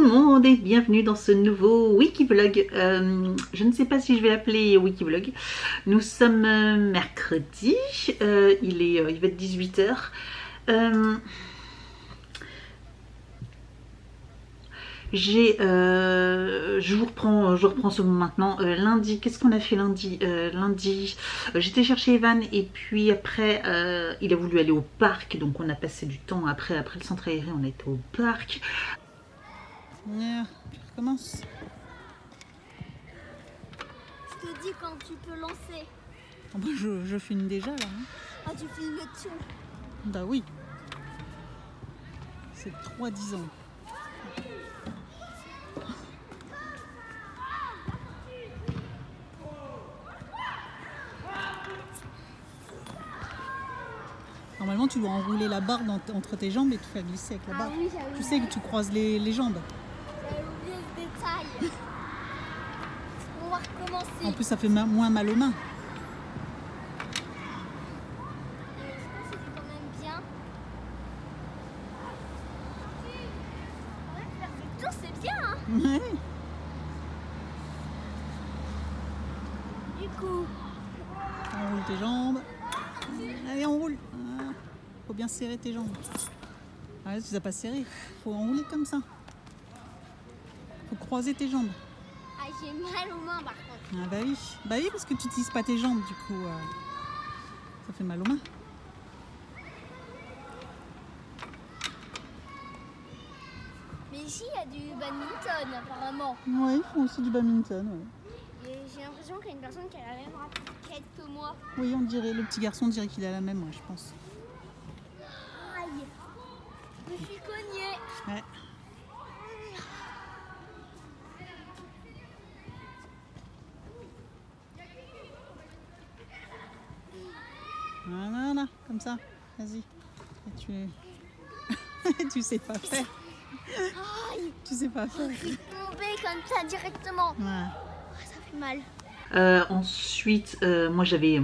le monde et bienvenue dans ce nouveau Wikivlog. Je ne sais pas si je vais l'appeler Wikivlog. Nous sommes mercredi, il va être 18 h. Je vous reprends ce moment maintenant. Lundi, qu'est-ce qu'on a fait lundi? Lundi, j'étais chercher Evan et puis après, il a voulu aller au parc, donc on a passé du temps après le centre aéré, on était au parc. Tu recommences. Je te dis quand tu peux lancer. Oh bah je filme déjà là. Hein. Ah, tu filmes tout. Bah oui. C'est 3-10 ans. Normalement, tu dois enrouler la barre entre tes jambes et te faire glisser avec la barre. Ah oui, tu sais que tu croises les jambes. J'avais oublié ce détail. On va recommencer. En plus, ça fait moins mal aux mains. Je pense que c'était quand même bien. Ouais, faire des tours, c'est bien. Hein. Ouais. Du coup, Enroule tes jambes. Allez, enroule. Faut bien serrer tes jambes. Ah, tu les as pas serrées. Faut enrouler comme ça. Faut croiser tes jambes. ah, j'ai mal aux mains par contre. Ah bah oui, parce que tu n'utilises pas tes jambes, du coup, ça fait mal aux mains. Mais ici, il y a du badminton apparemment. Ouais, ils font aussi du badminton. Ouais. Et j'ai l'impression qu'il y a une personne qui a la même raquette que moi. Oui, on dirait, le petit garçon dirait qu'il a la même, ouais, je pense. Aïe, je me suis cognée. Ouais. Voilà, comme ça. Vas-y. Tu sais pas faire. Aïe, Tu sais pas faire. je suis tombée comme ça directement. Ouais. Oh, ça fait mal. Ensuite, moi j'avais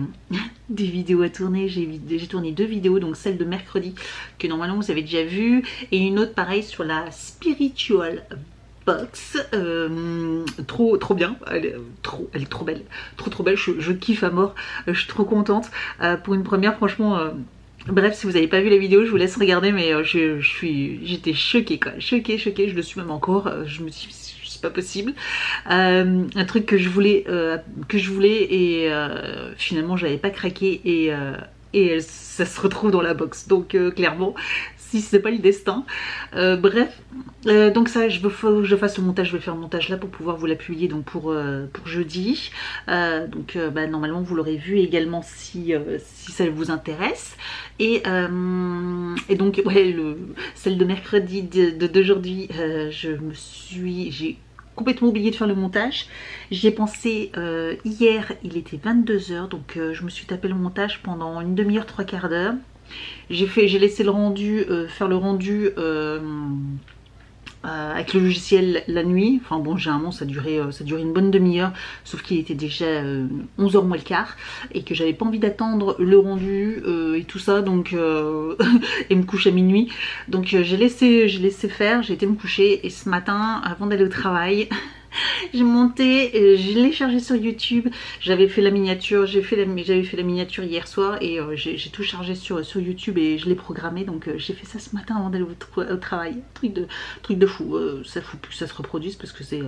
des vidéos à tourner. J'ai tourné 2 vidéos, donc celle de mercredi que normalement vous avez déjà vue, et une autre pareil sur la spiritual box. Trop bien. Elle est trop belle. Trop belle. Je kiffe à mort. Je suis trop contente. Pour une première, franchement. Bref, si vous n'avez pas vu la vidéo, je vous laisse regarder, mais j'étais choquée quoi. Choquée. Je le suis même encore. Je me suis dit, c'est pas possible. Un truc que je voulais et finalement j'avais pas craqué et ça se retrouve dans la box. Donc clairement, si c'est pas le destin. Bref, donc ça, faut que je fasse le montage. Je vais faire le montage là pour pouvoir vous la publier donc pour jeudi. Donc normalement vous l'aurez vu également si ça vous intéresse. Et donc ouais, celle de mercredi d'aujourd'hui, j'ai complètement oublié de faire le montage. J'y ai pensé hier, il était 22 h, donc je me suis tapé le montage pendant une demi-heure, 3/4 d'heure. J'ai laissé le rendu, faire le rendu avec le logiciel la nuit. Enfin bon, généralement ça durait une bonne demi-heure, sauf qu'il était déjà 11 h moins le quart et que j'avais pas envie d'attendre le rendu et tout ça, donc et me coucher à minuit. Donc j'ai laissé faire, j'ai été me coucher et ce matin avant d'aller au travail j'ai monté, je l'ai chargé sur YouTube. J'avais fait la miniature, j'avais fait la miniature hier soir et j'ai tout chargé sur YouTube et je l'ai programmé. Donc j'ai fait ça ce matin avant d'aller au travail. Truc de fou. Ça fout plus que ça se reproduise parce que c'est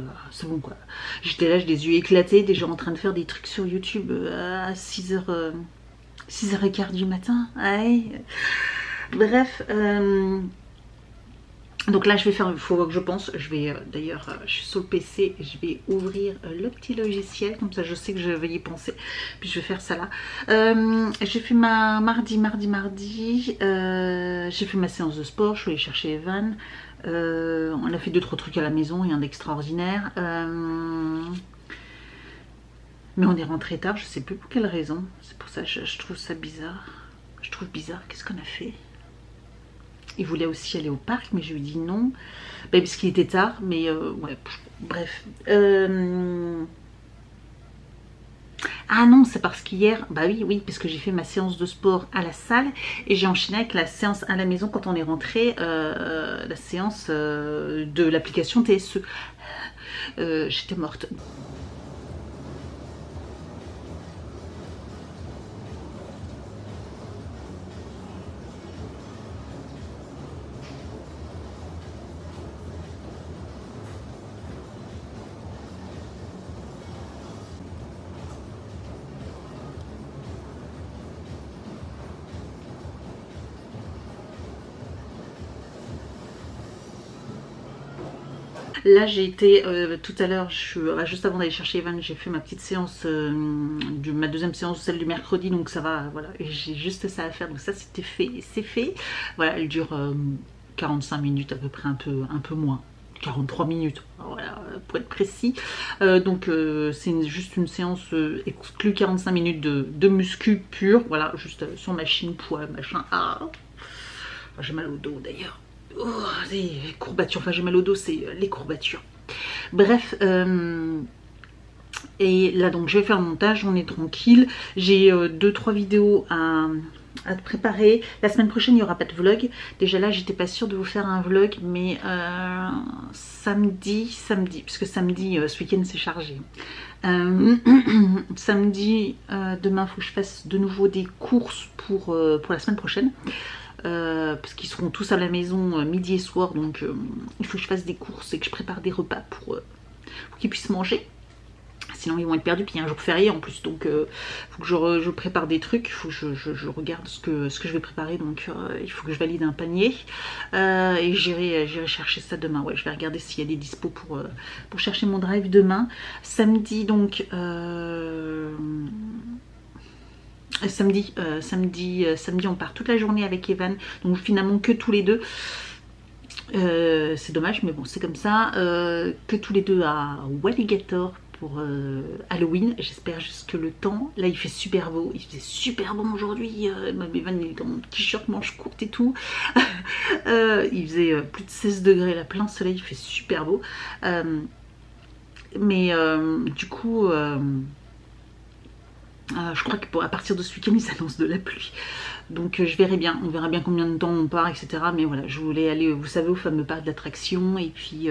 bon quoi. J'étais là, j'ai les yeux éclatés, déjà en train de faire des trucs sur YouTube à 6h15 du matin. Ouais. Bref. Donc là je vais faire, il faut que je pense, je vais d'ailleurs, je suis sur le PC, je vais ouvrir le petit logiciel, comme ça je sais que je vais y penser, puis je vais faire ça là. J'ai fait ma mardi, j'ai fait ma séance de sport, je suis allée chercher Evan, on a fait 2-3 trucs à la maison, rien d'extraordinaire, mais on est rentré tard, je sais plus pour quelle raison, c'est pour ça que je trouve ça bizarre, qu'est-ce qu'on a fait? Il voulait aussi aller au parc, mais je lui ai dit non, parce qu'il était tard, mais ouais, bref. Ah non, c'est parce qu'hier, bah oui, parce que j'ai fait ma séance de sport à la salle et j'ai enchaîné avec la séance à la maison quand on est rentré, la séance de l'application TSE. J'étais morte. Là j'ai été tout à l'heure, juste avant d'aller chercher Evan, j'ai fait ma petite séance, ma deuxième séance, celle du mercredi, donc ça va, voilà, j'ai juste ça à faire, donc ça c'était fait, c'est fait. Voilà, elle dure 45 minutes à peu près, un peu moins. 43 minutes, voilà, pour être précis. Donc c'est juste une séance exclue 45 minutes de muscu pur, voilà, juste sur machine, poids, machin. Ah, j'ai mal au dos d'ailleurs. Oh, les courbatures, enfin j'ai mal au dos, c'est les courbatures. Bref, et là donc je vais faire le montage, on est tranquille. J'ai 2-3 vidéos à préparer. La semaine prochaine il n'y aura pas de vlog. Déjà là j'étais pas sûre de vous faire un vlog, mais samedi, puisque samedi ce week-end c'est chargé. Samedi, demain il faut que je fasse de nouveau des courses pour la semaine prochaine. Parce qu'ils seront tous à la maison midi et soir, donc il faut que je fasse des courses et que je prépare des repas pour qu'ils puissent manger. Sinon ils vont être perdus, puis il y a un jour férié en plus, donc il faut que je prépare des trucs, il faut que je regarde ce que je vais préparer, donc il faut que je valide un panier et j'irai chercher ça demain. Ouais, je vais regarder s'il y a des dispos pour chercher mon drive demain. Samedi donc samedi on part toute la journée avec Evan, donc finalement que tous les deux. C'est dommage mais bon c'est comme ça, que tous les deux à Walligator pour Halloween. J'espère juste que le temps, là il fait super beau, il faisait super bon aujourd'hui, Evan il est en t-shirt manche courte et tout. Il faisait plus de 16 degrés là, plein soleil, il fait super beau, mais du coup je crois qu'à partir de ce week-end il s'annonce de la pluie, donc je verrai bien, on verra bien combien de temps on part, etc. Mais voilà, je voulais aller, vous savez, au fameux parc d'attractions et puis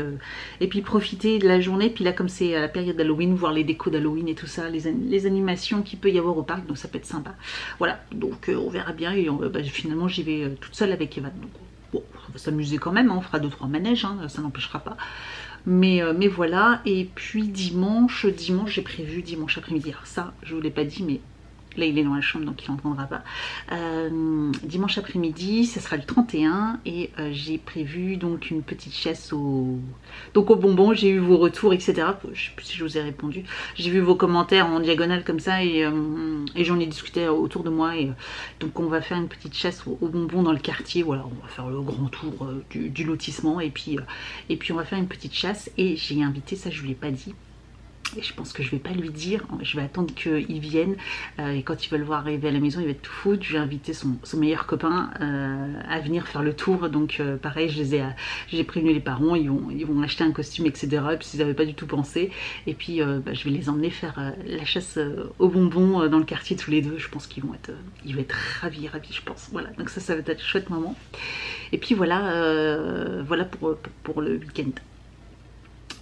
profiter de la journée. Puis là comme c'est à la période d'Halloween, voir les décos d'Halloween et tout ça, les animations qu'il peut y avoir au parc, donc ça peut être sympa. Voilà, donc on verra bien et finalement j'y vais toute seule avec Evan, donc bon, on va s'amuser quand même, hein, on fera 2-3 manèges, hein, ça n'empêchera pas. Mais voilà, et puis dimanche j'ai prévu dimanche après-midi, alors ça je vous l'ai pas dit, mais là il est dans la chambre donc il n'entendra pas. Dimanche après-midi, ce sera le 31 et j'ai prévu donc une petite chasse au bonbon. J'ai eu vos retours, etc. Je sais plus si je vous ai répondu. J'ai vu vos commentaires en diagonale comme ça et j'en ai discuté autour de moi. Et donc on va faire une petite chasse au bonbon dans le quartier. Voilà, on va faire le grand tour du lotissement et puis on va faire une petite chasse. Et j'ai invité, ça je vous l'ai pas dit, et je pense que je vais pas lui dire, je vais attendre qu'il vienne, et quand il va le voir arriver à la maison il va être tout fou. Je vais inviter son meilleur copain à venir faire le tour, donc pareil j'ai prévenu les parents, ils vont acheter un costume, etc. Et puis ils n'avaient pas du tout pensé, et puis je vais les emmener faire la chasse aux bonbons dans le quartier tous les deux. Je pense qu'ils vont être ravis je pense. Voilà, donc ça va être un chouette moment. Et puis voilà, voilà pour le week-end.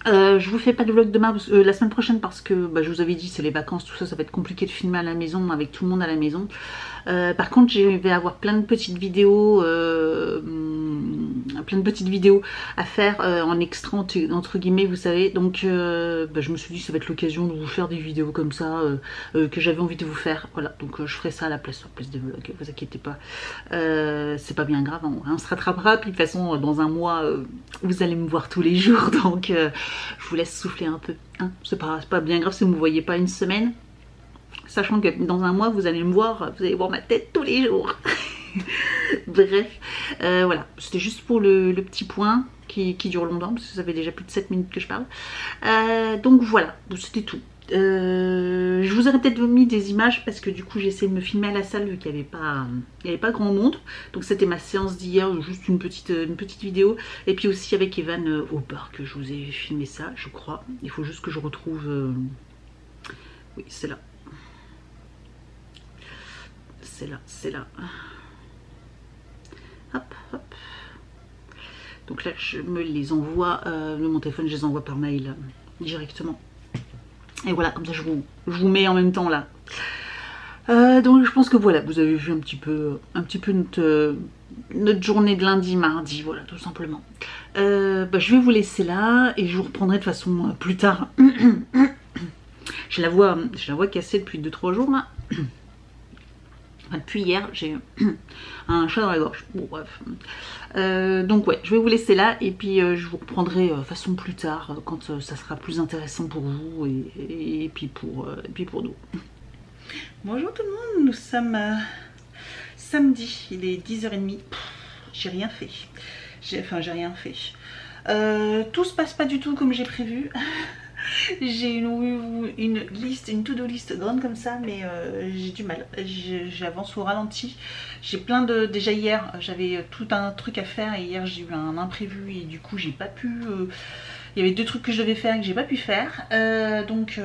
Je vous fais pas de vlog demain, la semaine prochaine, parce que je vous avais dit c'est les vacances, tout ça, ça va être compliqué de filmer à la maison avec tout le monde à la maison. Par contre je vais avoir plein de petites vidéos à faire en extra entre guillemets, vous savez, donc je me suis dit ça va être l'occasion de vous faire des vidéos comme ça que j'avais envie de vous faire. Voilà, donc je ferai ça à la place des vlogs, vous inquiétez pas, c'est pas bien grave, on se rattrapera. Puis de toute façon dans un mois vous allez me voir tous les jours, donc je vous laisse souffler un peu, hein. C'est pas bien grave si vous ne me voyez pas une semaine, sachant que dans un mois vous allez me voir, vous allez voir ma tête tous les jours. Bref, voilà, c'était juste pour le petit point qui dure longtemps, parce que ça fait déjà plus de 7 minutes que je parle. Donc voilà, c'était tout. Je vous aurais peut-être mis des images parce que du coup j'ai essayé de me filmer à la salle vu qu'il n'y avait pas grand monde. Donc c'était ma séance d'hier, juste une petite vidéo. Et puis aussi avec Evan au parc, je vous ai filmé ça je crois. Il faut juste que je retrouve... Oui, c'est là. c'est là. Hop, hop. Donc là, je me les envoie, de mon téléphone, je les envoie par mail directement. Et voilà, comme ça, je vous mets en même temps là. Donc je pense que voilà, vous avez vu un petit peu notre journée de lundi, mardi, voilà, tout simplement. Je vais vous laisser là et je vous reprendrai de façon plus tard. J'ai la voix cassée depuis 2-3 jours là. Enfin, depuis hier, j'ai un chat dans la gorge. Bon, bref. Donc ouais, je vais vous laisser là et puis je vous reprendrai façon plus tard quand ça sera plus intéressant pour vous et puis pour nous. Bonjour tout le monde, nous sommes samedi, il est 10h30. J'ai rien fait. J'ai rien fait. Tout se passe pas du tout comme j'ai prévu. J'ai une liste, une to-do list grande comme ça, mais j'ai du mal. J'avance au ralenti. J'ai plein de... Déjà hier, j'avais tout un truc à faire et hier j'ai eu un imprévu et du coup j'ai pas pu... Il y avait 2 trucs que je devais faire et que j'ai pas pu faire. Donc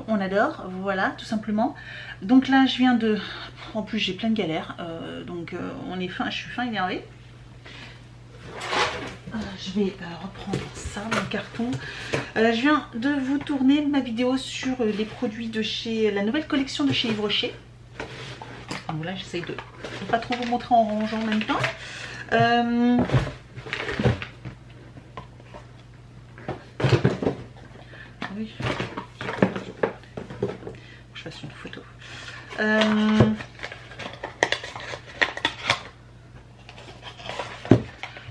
on adore, voilà, tout simplement. Donc là je viens de... En plus j'ai plein de galères, donc je suis fin énervée. Je vais reprendre ça, mon carton. Je viens de vous tourner ma vidéo sur les produits de chez la nouvelle collection de chez Yves Rocher. Ah, voilà, j'essaye de ne pas trop vous montrer en rangeant en même temps. Ah oui, je fasse une photo.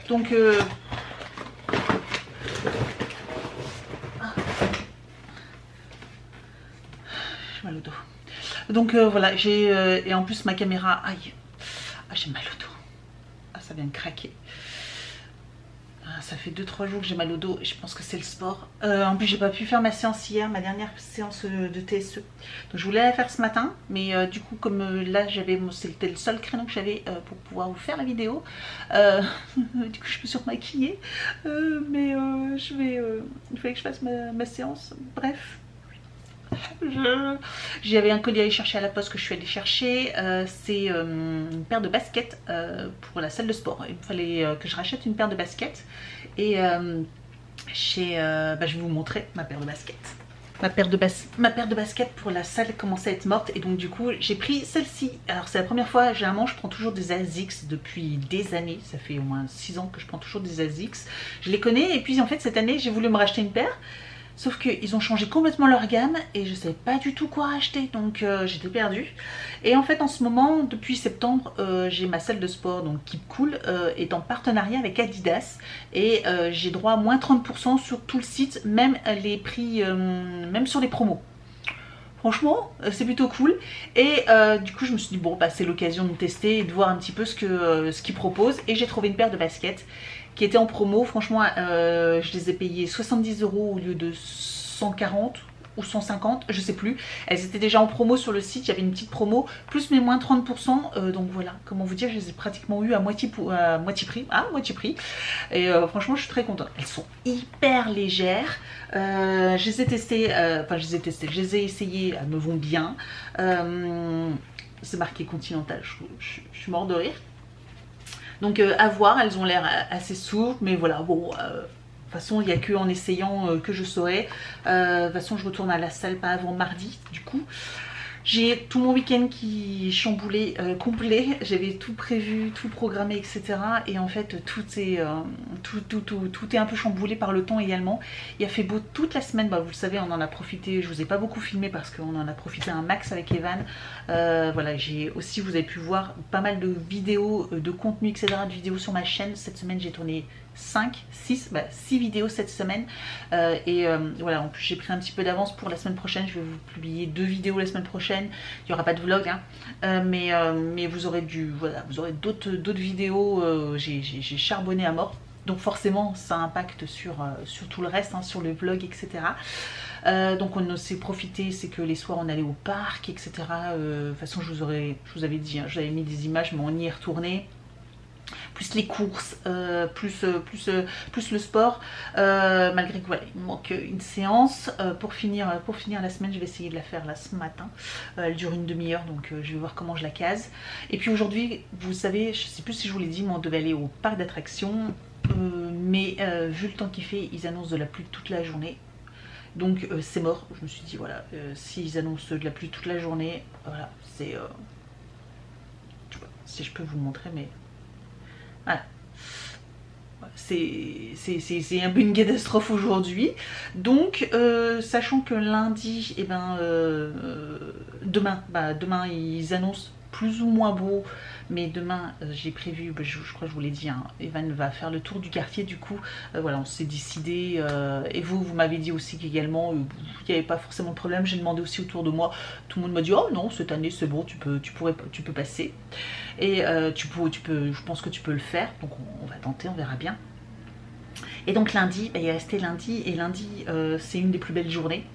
Donc j'ai mal au dos. Donc voilà, j'ai et en plus ma caméra, aïe, j'ai mal au dos. Ah, ça vient de craquer. Ça fait 2-3 jours que j'ai mal au dos et je pense que c'est le sport. En plus j'ai pas pu faire ma séance hier, ma dernière séance de TSE. Donc je voulais la faire ce matin, mais du coup comme là c'était le seul créneau que j'avais pour pouvoir vous faire la vidéo. Du coup je me suis remaquillée, mais il fallait que je fasse ma séance. Bref. J'avais un colis à aller chercher à la poste que je suis allée chercher. C'est une paire de baskets pour la salle de sport. Il fallait que je rachète une paire de baskets. Et je vais vous montrer ma paire de baskets. Ma paire de baskets pour la salle commençait à être morte. Et donc du coup j'ai pris celle-ci. Alors c'est la première fois, généralement je prends toujours des ASICS depuis des années. Ça fait au moins 6 ans que je prends toujours des ASICS. Je les connais et puis en fait cette année j'ai voulu me racheter une paire. Sauf qu'ils ont changé complètement leur gamme et je savais pas du tout quoi acheter, donc j'étais perdue. Et en fait en ce moment, depuis septembre, j'ai ma salle de sport, donc Keep Cool, est en partenariat avec Adidas. Et j'ai droit à moins 30% sur tout le site, même les prix, même sur les promos. Franchement, c'est plutôt cool. Et du coup je me suis dit bon bah c'est l'occasion de tester et de voir un petit peu ce qu'ils proposent. Et j'ai trouvé une paire de baskets qui était en promo. Franchement je les ai payées 70 € au lieu de 140 ou 150, je sais plus. Elles étaient déjà en promo sur le site, il y avait une petite promo, plus mes moins 30%, donc voilà, comment vous dire, je les ai pratiquement eu à moitié prix, et franchement je suis très contente. Elles sont hyper légères, je les ai testées, je les ai essayées, elles me vont bien, c'est marqué Continental, je suis mort de rire. Donc à voir, elles ont l'air assez souples, mais voilà, bon... De toute façon, il n'y a que en essayant que je saurai. De toute façon, je retourne à la salle pas avant mardi, du coup. J'ai tout mon week-end qui est chamboulé, complet. J'avais tout prévu, tout programmé, etc. Et en fait, tout est un peu chamboulé par le temps également. Il a fait beau toute la semaine. Bah, vous le savez, on en a profité. Je vous ai pas beaucoup filmé parce qu'on en a profité un max avec Evan. Voilà, j'ai aussi, vous avez pu voir pas mal de vidéos, de contenu, etc. De vidéos sur ma chaîne. Cette semaine, j'ai tourné 6 vidéos cette semaine. Voilà, en plus j'ai pris un petit peu d'avance pour la semaine prochaine. Je vais vous publier 2 vidéos la semaine prochaine. Il n'y aura pas de vlog, hein. Mais vous aurez vous aurez d'autres vidéos. J'ai charbonné à mort. Donc forcément ça impacte sur tout le reste, hein, sur le vlog, etc. Donc on s'est profité, c'est que les soirs on allait au parc, etc. De toute façon je vous avais dit, hein, j'avais mis des images, mais on y est retourné. plus les courses, plus le sport. Malgré que voilà, il me manque une séance. Pour finir la semaine, je vais essayer de la faire là ce matin. Elle dure une demi-heure, donc je vais voir comment je la case. Et puis aujourd'hui, vous savez, je sais plus si je vous l'ai dit, mais on devait aller au parc d'attractions. Mais vu le temps qu'il fait, ils annoncent de la pluie toute la journée. Donc c'est mort. Je me suis dit voilà, s'ils annoncent de la pluie toute la journée, voilà, c'est... je sais pas si je peux vous le montrer, mais... Voilà. C'est un peu une catastrophe aujourd'hui. Donc sachant que lundi, et ben, demain ils annoncent plus ou moins beau, mais demain j'ai prévu, je crois que je vous l'ai dit, hein, Evan va faire le tour du quartier, du coup voilà, on s'est décidé, et vous m'avez dit aussi qu'également il n'y avait pas forcément de problème. J'ai demandé aussi autour de moi, tout le monde m'a dit oh non, cette année c'est bon, tu peux passer, et je pense que tu peux le faire, donc on va tenter, on verra bien. Et donc lundi, il est resté lundi, et lundi c'est une des plus belles journées.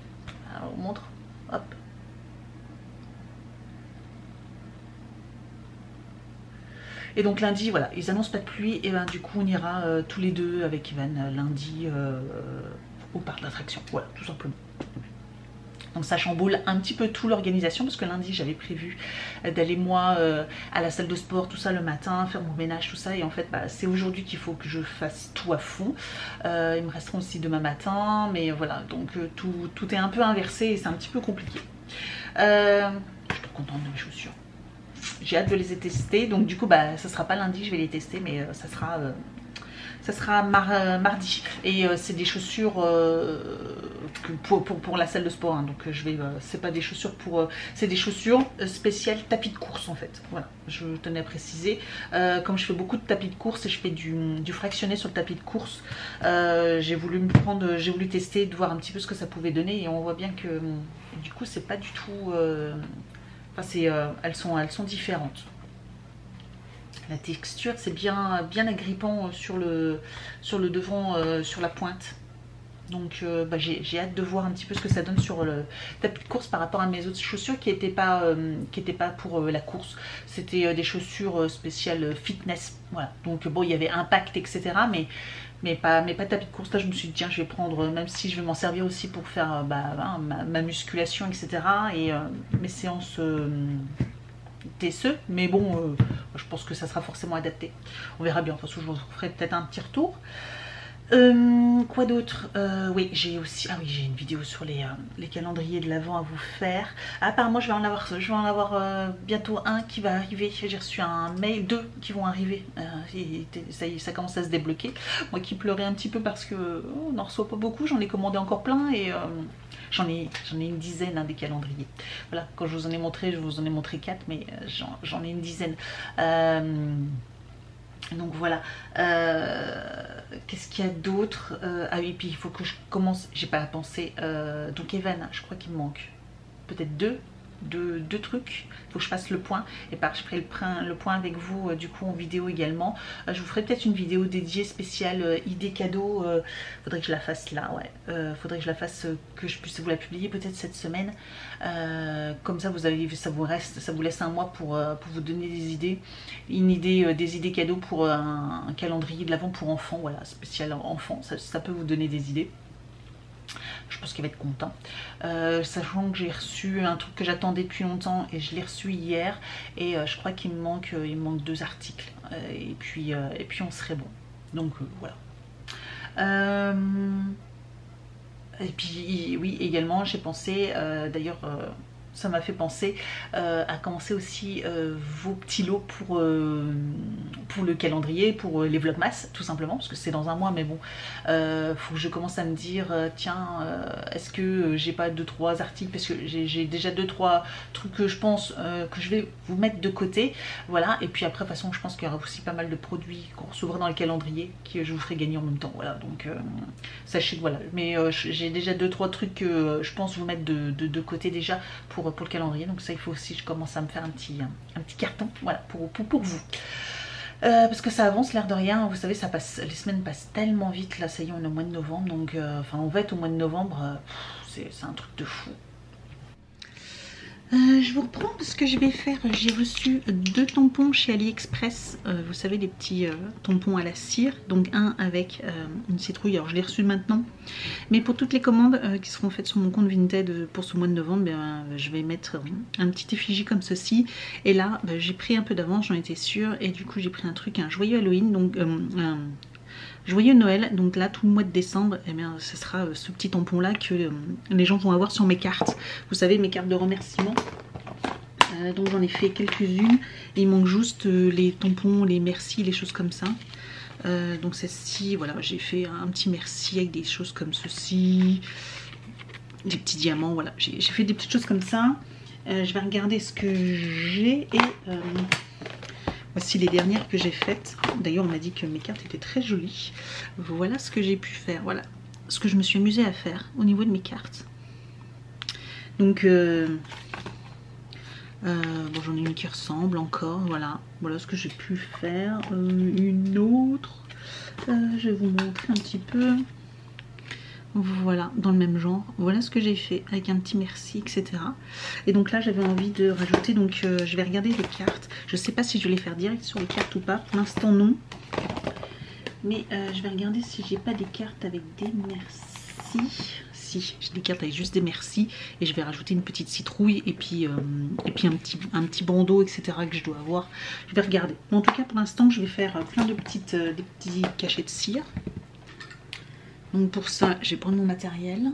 Alors, on montre, hop. Et donc lundi, voilà, ils annoncent pas de pluie, et ben du coup on ira tous les deux avec Evan lundi au parc d'attractions, voilà, tout simplement. Donc ça chamboule un petit peu tout l'organisation, parce que lundi j'avais prévu d'aller moi à la salle de sport, tout ça le matin, faire mon ménage, tout ça, et en fait bah, c'est aujourd'hui qu'il faut que je fasse tout à fond. Il me resteront aussi demain matin, mais voilà, donc tout est un peu inversé et c'est un petit peu compliqué. Je suis trop contente de mes chaussures. J'ai hâte de les tester, donc du coup bah ça sera pas lundi, je vais les tester, mais ça sera mardi. Et c'est des chaussures pour la salle de sport, hein. Donc c'est pas des chaussures c'est des chaussures spéciales tapis de course en fait. Voilà, je tenais à préciser. Comme je fais beaucoup de tapis de course et je fais du fractionné sur le tapis de course, j'ai voulu tester, de voir un petit peu ce que ça pouvait donner, et on voit bien que du coup c'est pas du tout... elles sont différentes. La texture, c'est bien agrippant sur le devant, sur la pointe. Donc j'ai hâte de voir un petit peu ce que ça donne sur le tapis de course par rapport à mes autres chaussures qui n'étaient pas pour la course. C'était des chaussures spéciales fitness. Voilà. Donc bon, il y avait impact, etc. Mais pas tapis de course. Là je me suis dit tiens, je vais prendre, même si je vais m'en servir aussi pour faire ma musculation, etc. Et mes séances TSE, mais bon je pense que ça sera forcément adapté. On verra bien, de toute façon je vous ferai peut-être un petit retour. Quoi d'autre? Oui, j'ai une vidéo sur les calendriers de l'Avent à vous faire. Apparemment je vais en avoir bientôt un qui va arriver. J'ai reçu un mail, 2 qui vont arriver. Ça y est, ça commence à se débloquer. Moi qui pleurais un petit peu parce que on n'en reçoit pas beaucoup, j'en ai commandé encore plein, et j'en ai une dizaine, hein, des calendriers. Voilà, quand je vous en ai montré 4, mais j'en ai une dizaine. Donc voilà, qu'est-ce qu'il y a d'autre? Ah oui, puis il faut que je commence, j'ai pas pensé, donc Evan, je crois qu'il me manque peut-être deux trucs. Il faut que je fasse le point, et je ferai le point avec vous du coup en vidéo également. Je vous ferai peut-être une vidéo dédiée spéciale idée cadeau. Faudrait que je la fasse là, ouais. Faudrait que je la fasse, que je puisse vous la publier peut-être cette semaine. Comme ça ça vous laisse un mois pour vous donner des idées. Des idées cadeaux pour un calendrier de l'Avent pour enfants, voilà, spécial enfant. Ça peut vous donner des idées. Je pense qu'il va être content. Sachant que j'ai reçu un truc que j'attendais depuis longtemps, et je l'ai reçu hier, et je crois qu'il me manque 2 articles, et puis on serait bon. Donc voilà. Et puis oui, également j'ai pensé, d'ailleurs ça m'a fait penser à commencer aussi vos petits lots pour le calendrier, pour les vlogmas, tout simplement, parce que c'est dans un mois, mais bon, faut que je commence à me dire, tiens, est-ce que j'ai pas 2-3 articles, parce que j'ai déjà 2-3 trucs que je pense que je vais vous mettre de côté, voilà, et puis après, de toute façon, je pense qu'il y aura aussi pas mal de produits qu'on recevra dans le calendrier, que je vous ferai gagner en même temps, voilà, donc sachez que voilà, mais j'ai déjà 2-3 trucs que je pense vous mettre de côté déjà pour le calendrier, donc ça il faut aussi que je commence à me faire un petit carton, voilà, pour vous. Parce que ça avance l'air de rien, vous savez, les semaines passent tellement vite, là ça y est, on est au mois de novembre, donc enfin on va être au mois de novembre, c'est un truc de fou. Je vous reprends parce que je vais faire, j'ai reçu 2 tampons chez AliExpress, vous savez les petits tampons à la cire, donc un avec une citrouille, alors je l'ai reçu maintenant, mais pour toutes les commandes qui seront faites sur mon compte Vinted pour ce mois de novembre, je vais mettre un petit effigie comme ceci, et là j'ai pris un peu d'avance, j'en étais sûre, et du coup j'ai pris un truc, un joyeux Halloween, donc joyeux Noël, donc là tout le mois de décembre, eh bien, ce sera ce petit tampon là que les gens vont avoir sur mes cartes. Vous savez, mes cartes de remerciement. Donc j'en ai fait quelques-unes. Il manque juste les tampons, les merci, les choses comme ça. Donc celle-ci, voilà, j'ai fait un petit merci avec des choses comme ceci. Des petits diamants, voilà. J'ai fait des petites choses comme ça. Je vais regarder ce que j'ai et... voici les dernières que j'ai faites. D'ailleurs, on m'a dit que mes cartes étaient très jolies. Voilà ce que j'ai pu faire. Voilà ce que je me suis amusée à faire au niveau de mes cartes. Donc, bon, j'en ai une qui ressemble encore. Voilà, voilà ce que j'ai pu faire. Une autre. Je vais vous montrer un petit peu. Voilà, dans le même genre. Voilà ce que j'ai fait avec un petit merci, etc. Et donc là, j'avais envie de rajouter, donc je vais regarder les cartes. Je sais pas si je vais les faire direct sur les cartes ou pas. Pour l'instant, non. Mais je vais regarder si j'ai pas des cartes avec des merci. Si, j'ai des cartes avec juste des merci. Et je vais rajouter une petite citrouille et puis un petit bandeau, etc. que je dois avoir. Je vais regarder. Mais en tout cas, pour l'instant, je vais faire plein de petites, des petits cachets de cire. Donc pour ça, je vais prendre mon matériel.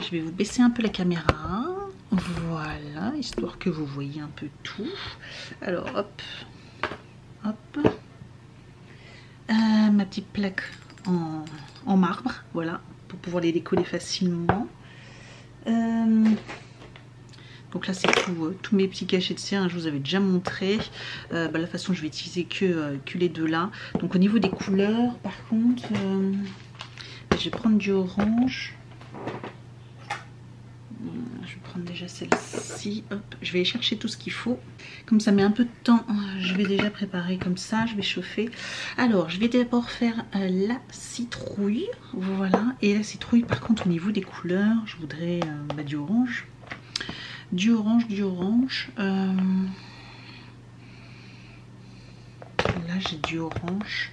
Je vais vous baisser un peu la caméra. Voilà, histoire que vous voyez un peu tout. Alors hop, hop. Ma petite plaque en marbre, voilà, pour pouvoir les décoller facilement. Donc là c'est tous mes petits cachets de cire, hein, je vous avais déjà montré. De la façon je vais utiliser que les deux là. Donc au niveau des couleurs, par contre... je vais prendre du orange. Je vais prendre déjà celle-ci. Je vais aller chercher tout ce qu'il faut. Comme ça met un peu de temps, je vais déjà préparer comme ça. Je vais chauffer. Alors, je vais d'abord faire la citrouille. Voilà. Et la citrouille, par contre, au niveau des couleurs, je voudrais du orange. Du orange, du orange. Là, j'ai du orange.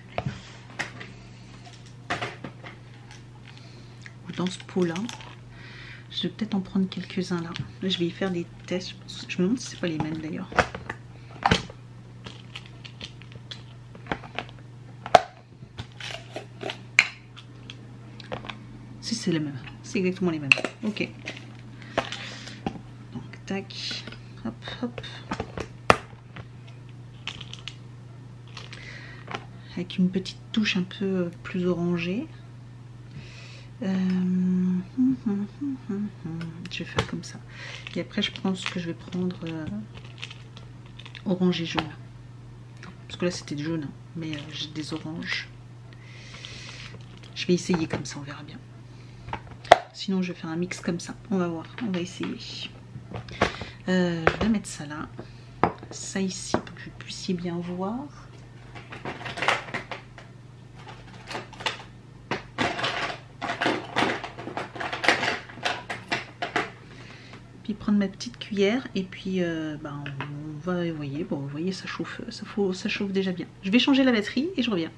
Dans ce pot là, je vais peut-être en prendre quelques-uns là. Là je vais y faire des tests, je me demande si c'est pas les mêmes d'ailleurs. Si c'est les mêmes, c'est exactement les mêmes. Ok. Donc tac, hop hop. Avec une petite touche un peu plus orangée. Je vais faire comme ça et après je pense que je vais prendre orange et jaune parce que là c'était jaune mais j'ai des oranges. Je vais essayer comme ça, on verra bien, sinon je vais faire un mix comme ça, on va voir, on va essayer. Je vais mettre ça là, ça ici pour que vous puissiez bien voir. Puis prendre ma petite cuillère et puis on va, vous voyez ça chauffe, ça chauffe déjà bien. Je vais changer la batterie et je reviens.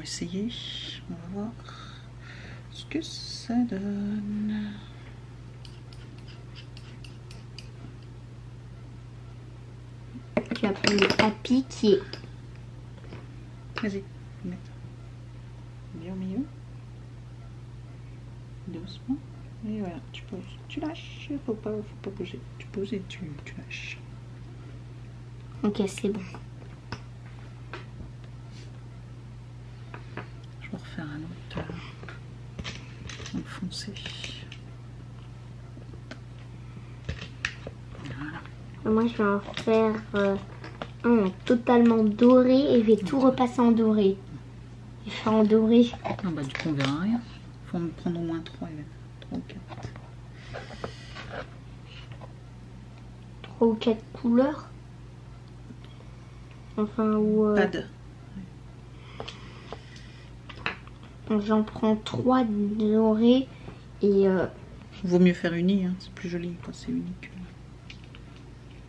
essayer. On va voir ce que ça donne. Tu vas prendre à piquer. Vas-y, mettre bien au milieu. Doucement. Et voilà, tu poses. Tu lâches. Faut pas bouger. Tu poses et tu lâches. Ok, c'est bon. Je vais refaire un autre foncé. Voilà. Moi, je vais en faire un totalement doré et je vais tout repasser en doré. Je vais faire en doré. Ah bah du coup on verra rien. Faut en prendre au moins 3 ou 4. 3 ou 4 couleurs. Enfin, ou... Pas de. J'en prends 3 dorés et... Vaut mieux faire uni, hein. C'est plus joli quand c'est unique.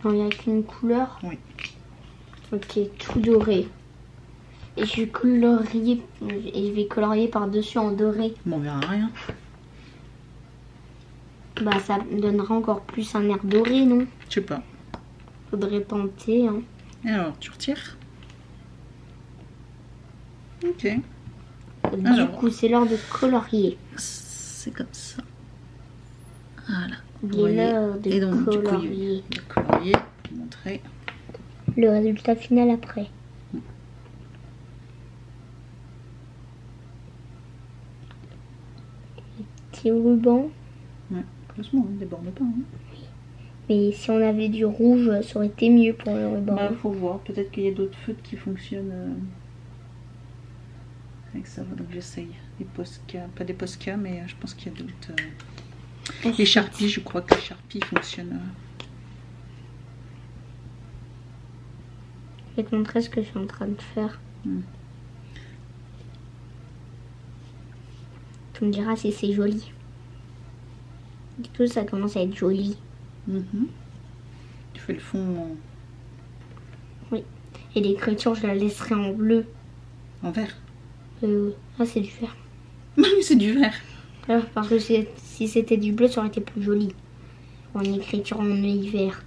il n'y a qu'une couleur. Oui. Ok, tout doré. Et je vais colorier par-dessus en doré. Bon, on verra rien. Bah ça donnera encore plus un air doré, non? Je sais pas. Faudrait tenter, hein. Alors, tu retires. Ok. Du coup, c'est l'heure de colorier. C'est comme ça. Voilà. Il est l'heure de Et donc, colorier. du coup, colorier, montrer. Le résultat final après. Petit ruban. Ouais, doucement, ne déborde pas. Hein. Mais si on avait du rouge, ça aurait été mieux pour le ruban. Bah, faut voir. Peut-être qu'il y a d'autres feutres qui fonctionnent avec ça. Donc, j'essaye. Des Posca, pas des Posca, mais je pense qu'il y a d'autres. Les Sharpies, je crois que les Sharpies fonctionnent. Je vais te montrer ce que je suis en train de faire. Tu me diras si c'est joli. Du coup, ça commence à être joli. Tu fais le fond Oui. Et l'écriture, je la laisserai en bleu. en vert. Ah, c'est du vert. C'est du vert. Alors, parce que si c'était du bleu, ça aurait été plus joli. En écriture en hiver.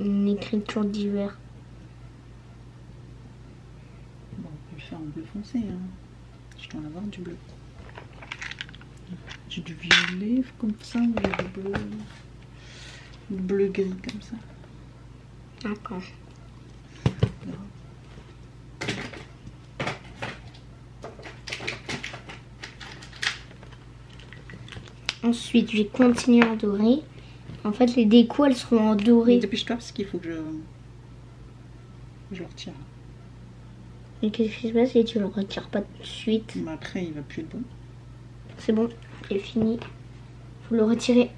Une écriture d'hiver. Bon, on peut le faire en bleu foncé. Hein. Je dois en avoir du bleu. J'ai du violet comme ça, ou j'ai du bleu gris comme ça. D'accord. Ensuite, je vais continuer en doré. En fait, les décos, elles seront en doré. Dépêche-toi parce qu'il faut que je le retire. Et qu'est-ce qui se passe si tu le retires pas tout de suite? Mais après, il va plus être bon. C'est bon, j'ai fini. Faut le retirer.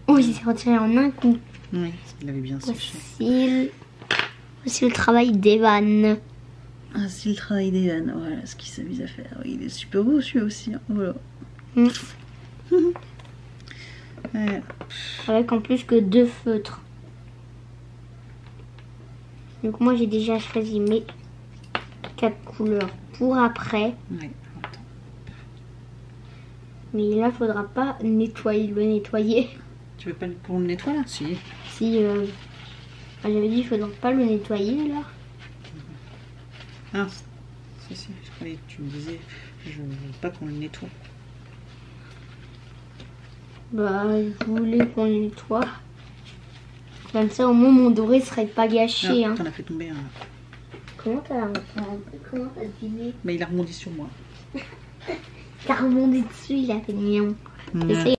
Oh, il s'est retiré en un coup. Oui, il avait bien séché. Voici le travail d'Evan. Ah, c'est le travail d'Evan. Voilà ce qu'il s'amuse à faire. Oui, il est super beau celui aussi. Hein. Voilà. Ouais. Avec en plus que 2 feutres. Donc moi j'ai déjà choisi mes 4 couleurs pour après. Ouais, attends. Mais là il faudra pas le nettoyer. Tu veux pas pour le nettoyer là? Si. Si j'avais dit il faudra pas le nettoyer là. Ah, si, je croyais que tu me disais je veux pas qu'on le nettoie. Bah je voulais qu'on le nettoie. Comme ça au moins mon doré serait pas gâché. Ah, hein. T'en as fait tomber un. Comment t'as deviné? Mais il a rebondi sur moi. T'as rebondi dessus, il a fait mignon. Ouais.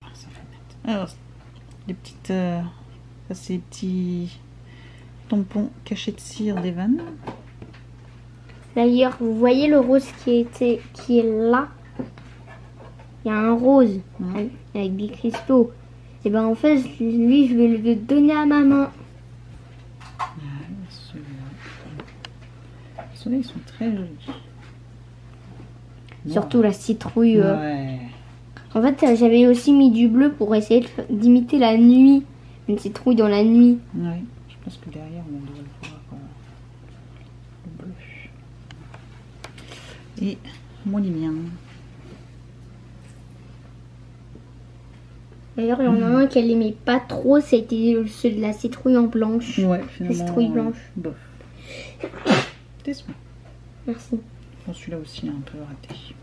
Alors, les petites... ça c'est les petits tampons cachés de cire d'Evan. D'ailleurs, vous voyez le rose qui est là? Il y a un rose avec des cristaux. Et ben en fait, lui, je vais le donner à maman. Ceux-là, ils sont très jolis. Surtout la citrouille. Ouais. En fait, j'avais aussi mis du bleu pour essayer d'imiter la nuit. Une citrouille dans la nuit. Oui, je pense que derrière, on doit le voir. Le bleu. et molimien. D'ailleurs, il y en a un qu'elle aimait pas trop, c'était ceux de la citrouille en blanche. Ouais, La finalement. citrouille blanche. Bof. Laisse-moi. Merci. Bon, celui-là aussi est un peu raté.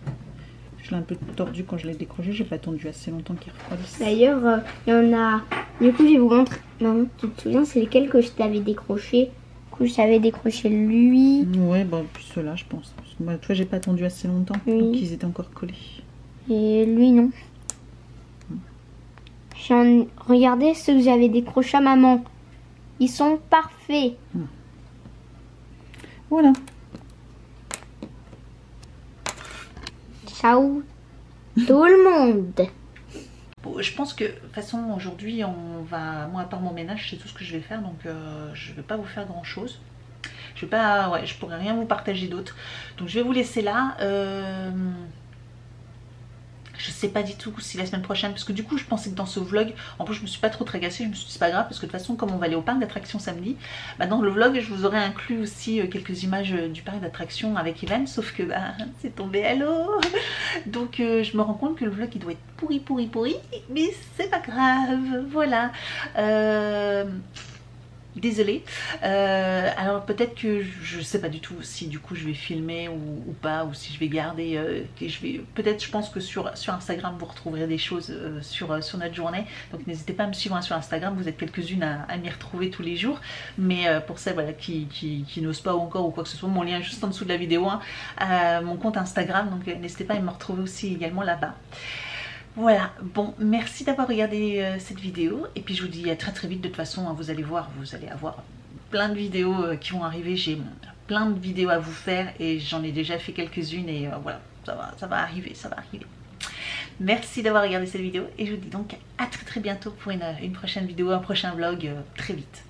Je l'ai un peu tordu quand je l'ai décroché, j'ai pas attendu assez longtemps qu'il refroidisse. D'ailleurs, il y en a. Du coup, je vais vous montrer. Maman, tu te souviens, c'est lesquels que je t'avais décroché? Du coup, je t'avais décroché lui. Ouais, bah plus ceux-là, je pense. Parce que moi, toi, j'ai pas attendu assez longtemps, Oui. donc ils étaient encore collés. Et lui, non. Regardez ceux que j'avais décrochés à maman. Ils sont parfaits. Voilà. Ciao tout le monde. Bon, je pense que de toute façon aujourd'hui on va, moi à part mon ménage c'est tout ce que je vais faire, donc je vais pas vous faire grand chose. Je vais pas, ouais, je pourrais rien vous partager d'autre. Donc je vais vous laisser là. Je sais pas du tout si la semaine prochaine, parce que du coup je pensais que dans ce vlog, en plus je me suis pas trop tracassée, je me suis dit c'est pas grave parce que de toute façon comme on va aller au parc d'attractions samedi, bah dans le vlog je vous aurais inclus aussi quelques images du parc d'attractions avec Evan, sauf que bah, c'est tombé à l'eau. Donc je me rends compte que le vlog il doit être pourri, mais c'est pas grave, voilà. Désolée. Alors peut-être que je sais pas du tout si du coup je vais filmer ou pas, ou si je vais garder. Peut-être, je pense que sur Instagram vous retrouverez des choses sur notre journée. Donc n'hésitez pas à me suivre sur Instagram. Vous êtes quelques-unes à m'y retrouver tous les jours. Mais pour celles voilà, qui n'osent pas encore ou quoi que ce soit, mon lien est juste en dessous de la vidéo, hein, mon compte Instagram. Donc n'hésitez pas à me retrouver aussi également là-bas. Voilà, bon, merci d'avoir regardé cette vidéo et puis je vous dis à très vite. De toute façon, hein, vous allez voir, vous allez avoir plein de vidéos qui vont arriver. J'ai plein de vidéos à vous faire et j'en ai déjà fait quelques-unes et voilà, ça va arriver, ça va arriver. Merci d'avoir regardé cette vidéo et je vous dis donc à très bientôt pour une prochaine vidéo, un prochain vlog très vite.